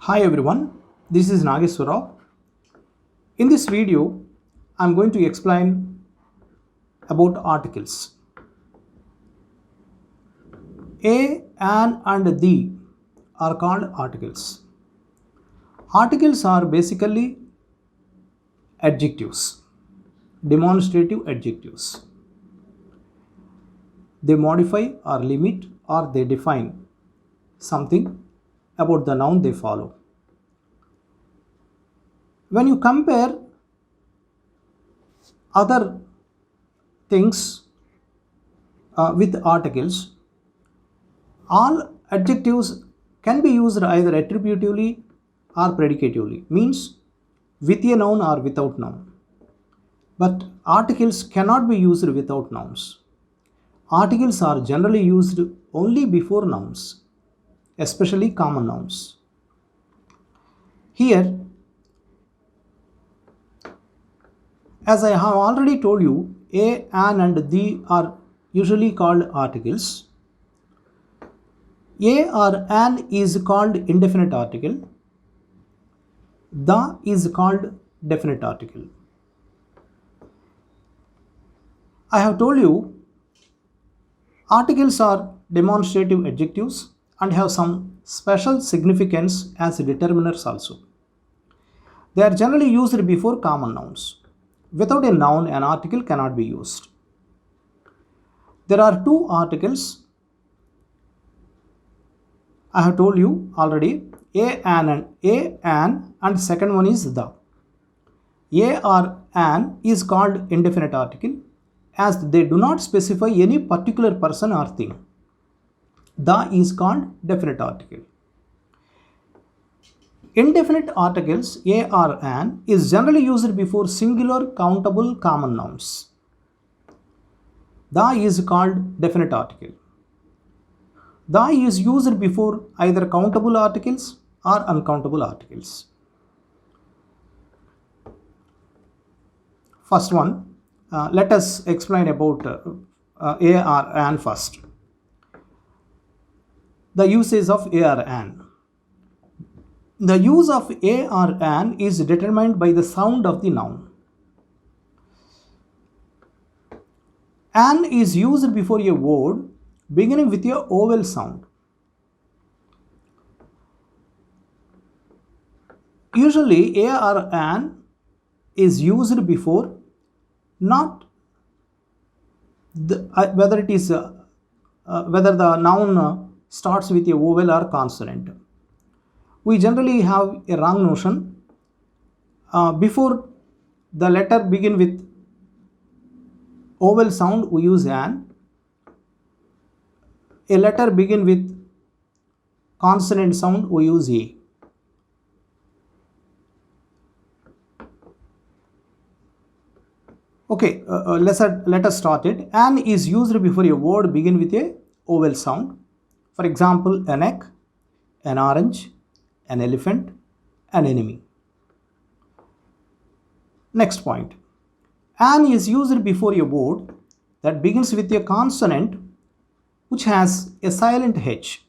Hi everyone, this is NAG'S. In this video, I am going to explain about articles. A, an and the are called articles. Articles are basically adjectives, demonstrative adjectives. They modify or limit or they define something about the noun they follow. When you compare other things with articles, all adjectives can be used either attributively or predicatively, means with a noun or without noun. But articles cannot be used without nouns. Articles are generally used only before nouns, especially common nouns. Here, as I have already told you, a, an and the are usually called articles. A or an is called indefinite article. The is called definite article. I have told you articles are demonstrative adjectives and have some special significance as determiners also. They are generally used before common nouns. Without a noun, an article cannot be used. There are two articles I have told you already, a, an and second one is the. A or an is called indefinite article as they do not specify any particular person or thing. The is called definite article. Indefinite articles a or an is generally used before singular countable common nouns. The is called definite article. The is used before either countable articles or uncountable articles. First one, let us explain about a or an first. The usage of a or an. The use of a or an is determined by the sound of the noun. An is used before a word beginning with a vowel sound. Usually a or an is used before not the, whether the noun starts with a vowel or consonant. We generally have a wrong notion. Before the letter begin with vowel sound, we use an. A letter begin with consonant sound, we use a. Okay, let us start it. An is used before a word begin with a vowel sound. For example, an egg, an orange, an elephant, an enemy. Next point. An is used before a word that begins with a consonant which has a silent H.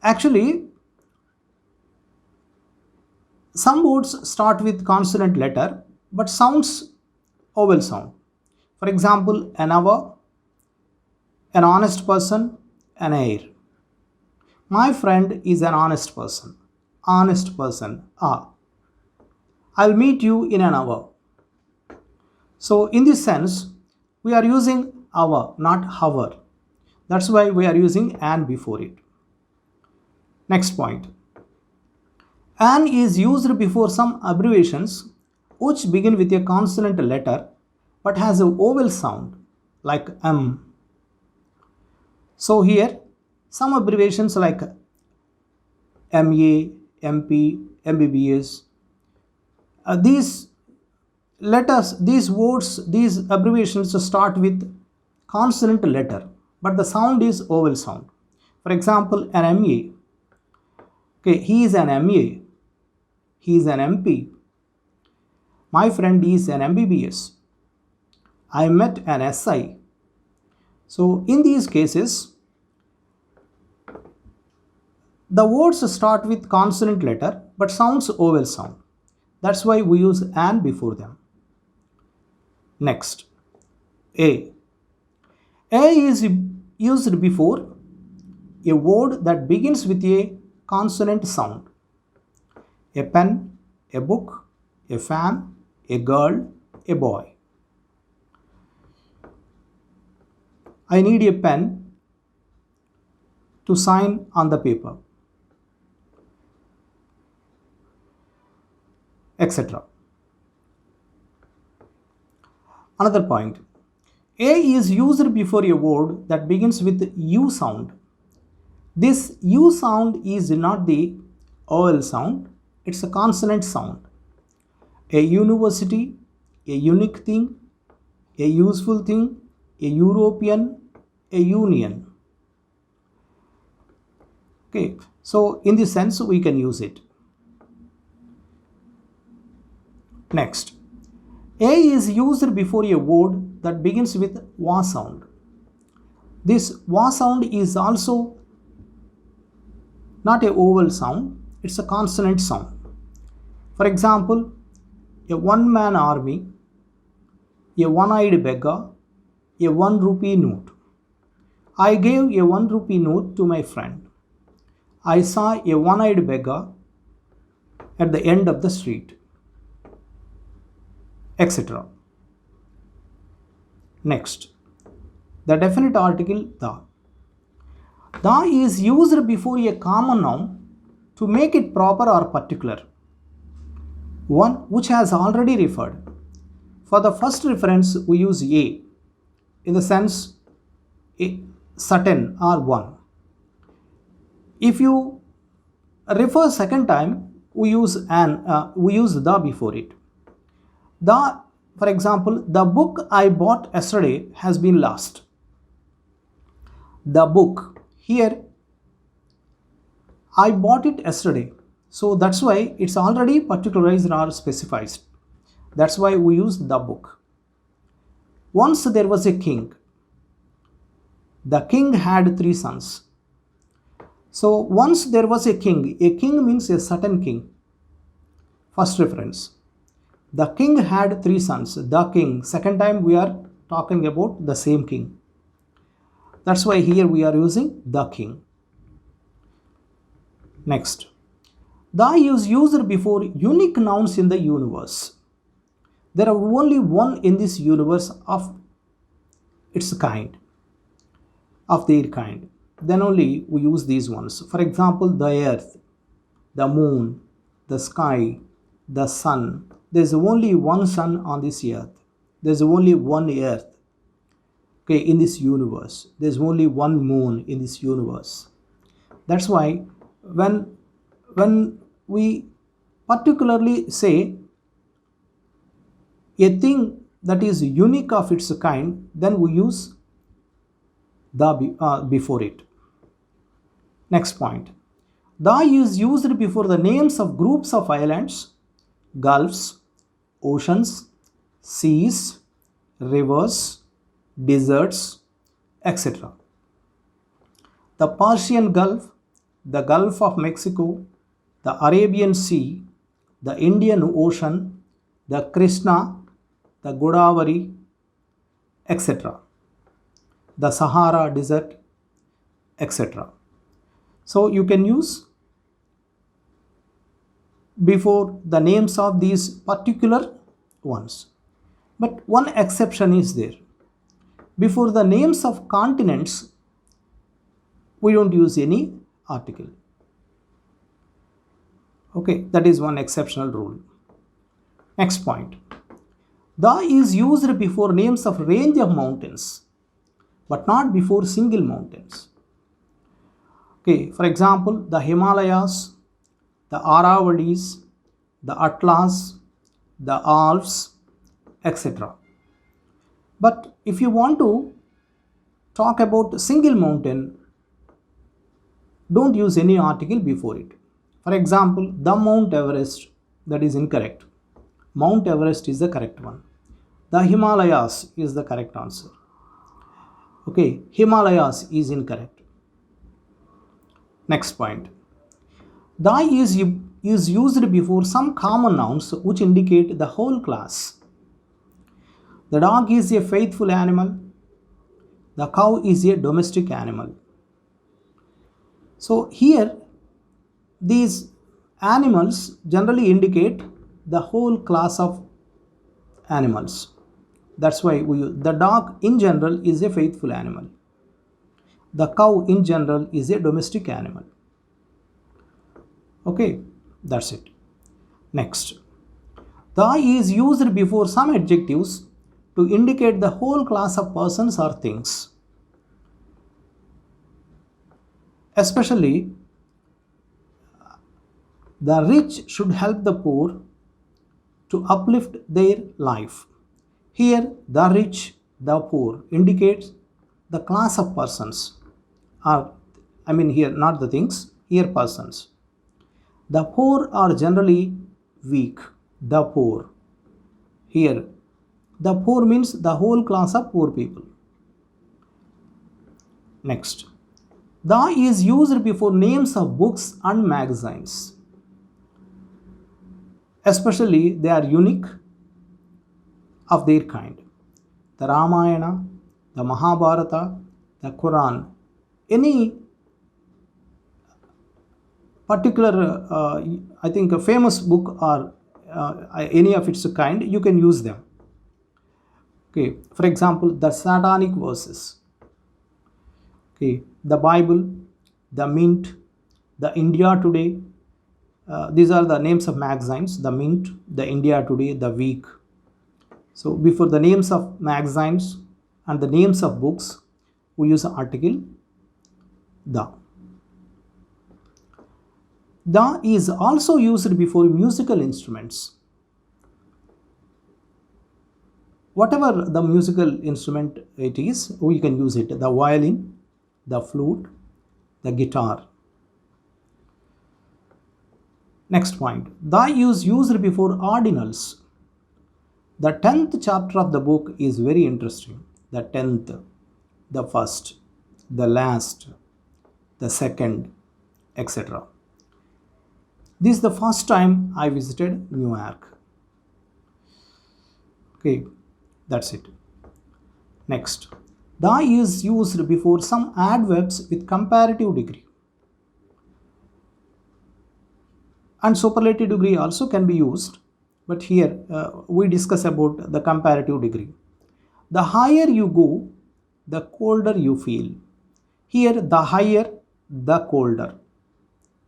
Actually, some words start with consonant letter but sounds vowel sound. For example, an hour, an honest person, an heir. My friend is an honest person. Honest person. I'll meet you in an hour. So in this sense, we are using hour, not hour. That's why we are using an before it. Next point. An is used before some abbreviations which begin with a consonant letter but has a vowel sound like M. So here some abbreviations like MA, MP, MBBS, these letters, these words, these abbreviations start with consonant letter but the sound is vowel sound. For example, an MA. Okay, he is an MA. He is an MP. My friend is an MBBS. I met an SI. So in these cases, The words start with consonant letter but sounds vowel sound. That's why we use an before them. Next, A. A is used before a word that begins with a consonant sound. A pen, a book, a fan, a girl, a boy. I need a pen to sign on the paper, etc. Another point. A is used before a word that begins with U sound. This U sound is not the vowel sound, it's a consonant sound. A university, a unique thing, a useful thing, a European, a union. Okay, so in this sense we can use it. Next, A is used before a word that begins with wa sound. This wa sound is also not a vowel sound, it's a consonant sound. For example, a one-man army, a one-eyed beggar, a 1 rupee note. I gave a 1 rupee note to my friend. I saw a one-eyed beggar at the end of the street, etc. Next, the definite article the. The is used before a common noun to make it proper or particular, one which has already referred. For the first reference we use a in the sense a certain or one. If you refer second time we use the before it. The, for example, the book I bought yesterday has been lost. The book, here I bought it yesterday, so that's why it's already particularized or specified. That's why we use the book. Once there was a king. The king had 3 sons. So once there was a king means a certain king. First reference. The king had 3 sons. The king. Second time we are talking about the same king. That's why here we are using the king. Next. The is used before unique nouns in the universe. There are only one in this universe of its kind, of their kind. Then only we use these ones. For example, the earth, the moon, the sky, the sun. There is only one sun on this earth. There is only one earth. Okay, in this universe. There is only one moon in this universe. That's why when we particularly say a thing that is unique of its kind, then we use the before it. Next point. The is used before the names of groups of islands, gulfs, oceans, seas, rivers, deserts, etc. The Persian Gulf, the Gulf of Mexico, the Arabian Sea, the Indian Ocean, the Krishna, the Godavari, etc. The Sahara Desert, etc. So you can use before the names of these particular ones. But one exception is there. Before the names of continents, we don't use any article. Okay, that is one exceptional rule. Next point. The is used before names of range of mountains, but not before single mountains. Okay, for example, the Himalayas, the Aravallis, the Atlas, the Alps, etc. But if you want to talk about a single mountain, don't use any article before it. For example, the Mount Everest, that is incorrect. Mount Everest is the correct one. The Himalayas is the correct answer. Okay, Himalayas is incorrect. Next point. The is used before some common nouns which indicate the whole class. The dog is a faithful animal. The cow is a domestic animal. So here these animals generally indicate the whole class of animals. That's why we use the dog in general is a faithful animal. The cow in general is a domestic animal. Okay, that's it. Next, the is used before some adjectives to indicate the whole class of persons or things. Especially, the rich should help the poor to uplift their life. Here, the rich, the poor indicates the class of persons, or here not the things, here persons. The poor are generally weak, the poor. Here, the poor means the whole class of poor people. Next, the is used before names of books and magazines. Especially, they are unique of their kind. The Ramayana, the Mahabharata, the Quran, any particular, I think a famous book or any of its kind, you can use them. Okay, for example, the satanic verses. Okay, the Bible, the Mint, the India Today. These are the names of magazines. The Mint, the India Today, the Week. So before the names of magazines and the names of books, we use the article the. The is also used before musical instruments. Whatever the musical instrument it is, we can use it. The violin, the flute, the guitar. Next point. The is used before ordinals. The 10th chapter of the book is very interesting. The 10th, the first, the last, the second, etc. This is the first time I visited New York. Okay, that's it. Next, the is used before some adverbs with comparative degree. And superlative degree also can be used, but here we discuss about the comparative degree. The higher you go, the colder you feel. Here, the higher, the colder.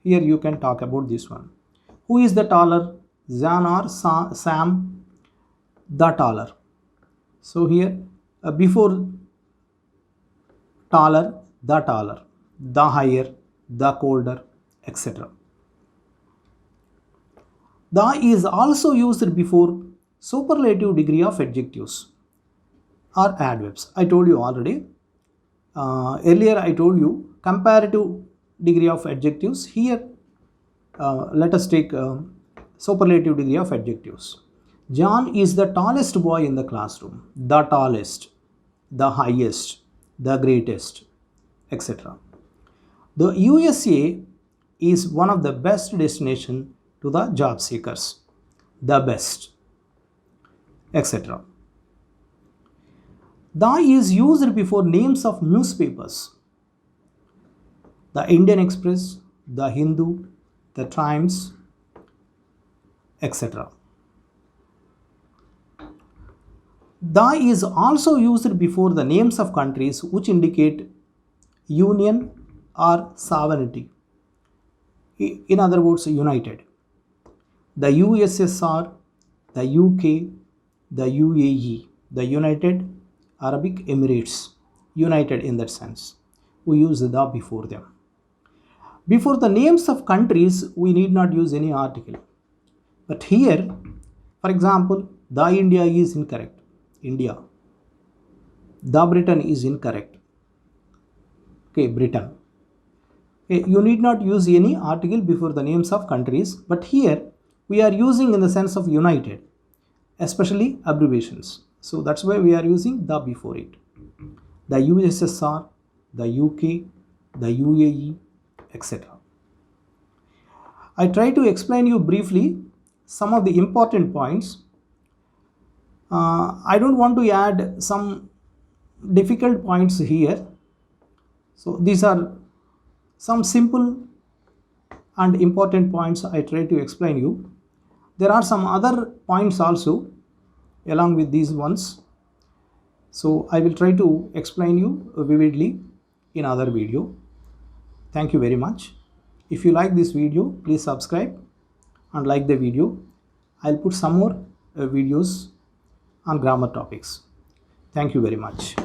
Here you can talk about this one. Who is the taller? Jan or Sam? The taller. So here, before taller, the higher, the colder, etc. The is also used before superlative degree of adjectives or adverbs. I told you already. Earlier I told you comparative degree of adjectives. Here let us take superlative degree of adjectives. John is the tallest boy in the classroom. The tallest, the highest, the greatest, etc. The USA is one of the best destinations to the job seekers. The best, etc. The is used before names of newspapers. The Indian Express, the Hindu, the Times, etc. The is also used before the names of countries which indicate union or sovereignty. In other words, united. The USSR, the UK, the UAE, the United Arabic Emirates, united in that sense. We use the before them. Before the names of countries, we need not use any article. But here, for example, the India is incorrect. India. The Britain is incorrect. Okay, Britain. Okay, you need not use any article before the names of countries, but here we are using in the sense of united, especially abbreviations. So that's why we are using the before it. The USSR, the UK, the UAE, etc. I try to explain you briefly some of the important points. I don't want to add some difficult points here. So these are some simple and important points I try to explain you. There are some other points also along with these ones. So I will try to explain you vividly in other video. Thank you very much. If you like this video, please subscribe and like the video. I'll put some more videos on grammar topics. Thank you very much.